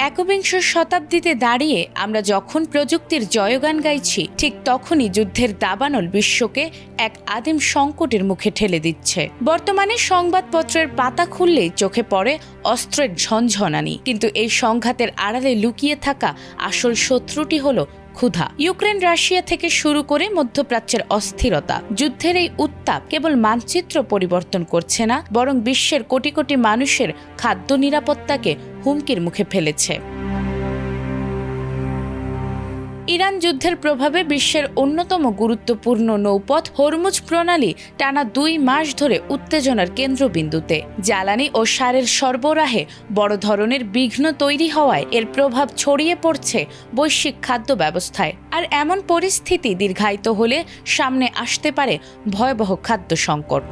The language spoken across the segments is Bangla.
একবিংশ শতাব্দীতে দাঁড়িয়ে আমরা যখন প্রযুক্তির জয়গান গাইছি, ঠিক তখনই যুদ্ধের দাবানল বিশ্বকে এক আদিম সংকটের মুখে ঠেলে দিচ্ছে। বর্তমানে সংবাদপত্রের পাতা খুললেই চোখে পড়ে অস্ত্রের ঝনঝনানি, কিন্তু এই সংঘাতের আড়ালে লুকিয়ে থাকা আসল শত্রুটি হলো ক্ষুধা। ইউক্রেন রাশিয়া থেকে শুরু করে মধ্যপ্রাচ্যের অস্থিরতা, যুদ্ধের এই উত্তাপ কেবল মানচিত্র পরিবর্তন করছে না, বরং বিশ্বের কোটি কোটি মানুষের খাদ্য নিরাপত্তাকে হুমকির মুখে ফেলেছে। ইরান যুদ্ধের প্রভাবে বিশ্বের অন্যতম গুরুত্বপূর্ণ নৌপথ হরমুজ প্রণালী টানা 2 মাস ধরে উত্তেজনার কেন্দ্রবিন্দুতে। জ্বালানি ও সারের সরবরাহে বড় ধরনের বিঘ্ন তৈরি হওয়ায় এর প্রভাব ছড়িয়ে পড়ছে বৈশ্বিক খাদ্য ব্যবস্থায়। আর এমন পরিস্থিতি দীর্ঘায়িত হলে সামনে আসতে পারে ভয়াবহ খাদ্য সংকট।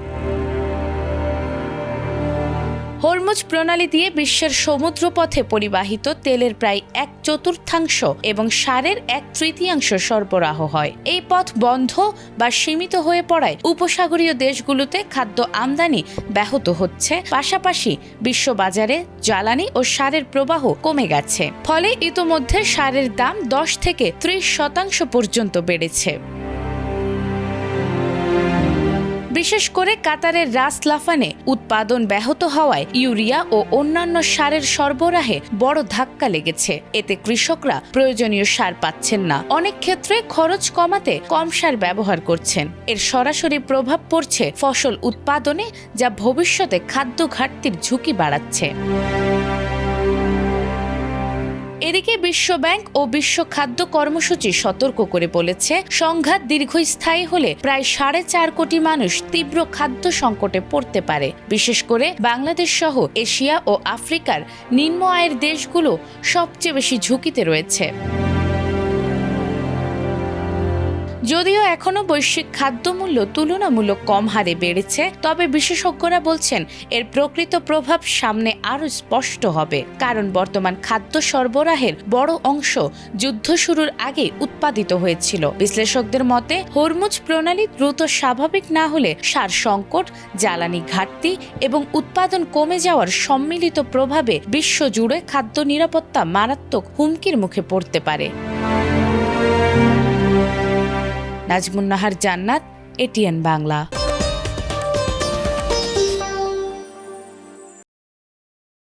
হরমুজ প্রণালী দিয়ে বিশ্বের সমুদ্রপথে পরিবাহিত তেলের প্রায় 1/4 এবং সারের 1/3 সরবরাহ হয়। এই পথ বন্ধ বা সীমিত হয়ে পড়ায় উপসাগরীয় দেশগুলোতে খাদ্য আমদানি ব্যাহত হচ্ছে, পাশাপাশি বিশ্ববাজারে জ্বালানি ও সারের প্রবাহ কমে গেছে। ফলে ইতোমধ্যে সারের দাম 10 থেকে 30% পর্যন্ত বেড়েছে। বিশেষ করে কাতারের রাস লাফানে উৎপাদন ব্যাহত হওয়ায় ইউরিয়া ও অন্যান্য সারের সরবরাহে বড় ধাক্কা লেগেছে। এতে কৃষকরা প্রয়োজনীয় সার পাচ্ছেন না, অনেক ক্ষেত্রে খরচ কমাতে কম সার ব্যবহার করছেন। এর সরাসরি প্রভাব পড়ছে ফসল উৎপাদনে, যা ভবিষ্যতে খাদ্য ঘাটতির ঝুঁকি বাড়াচ্ছে। এদিকে বিশ্বব্যাংক ও বিশ্ব খাদ্য কর্মসূচি সতর্ক করে বলেছে, সংঘাত দীর্ঘস্থায়ী হলে প্রায় 4.5 কোটি মানুষ তীব্র খাদ্য সংকটে পড়তে পারে। বিশেষ করে বাংলাদেশ সহ এশিয়া ও আফ্রিকার নিম্ন আয়ের দেশগুলো সবচেয়ে বেশি ঝুঁকিতে রয়েছে। যদিও এখনো বৈশ্বিক খাদ্যমূল্য তুলনামূলক কম হারে বেড়েছে, তবে বিশেষজ্ঞরা বলছেন এর প্রকৃত প্রভাব সামনে আরও স্পষ্ট হবে, কারণ বর্তমান খাদ্য সরবরাহের বড় অংশ যুদ্ধ শুরুর আগে উৎপাদিত হয়েছিল। বিশ্লেষকদের মতে, হরমুজ প্রণালী দ্রুত স্বাভাবিক না হলে সার সংকট, জ্বালানি ঘাটতি এবং উৎপাদন কমে যাওয়ার সম্মিলিত প্রভাবে বিশ্বজুড়ে খাদ্য নিরাপত্তা মারাত্মক হুমকির মুখে পড়তে পারে। নাজমুন নাহার জান্নাত, এটিএন বাংলা।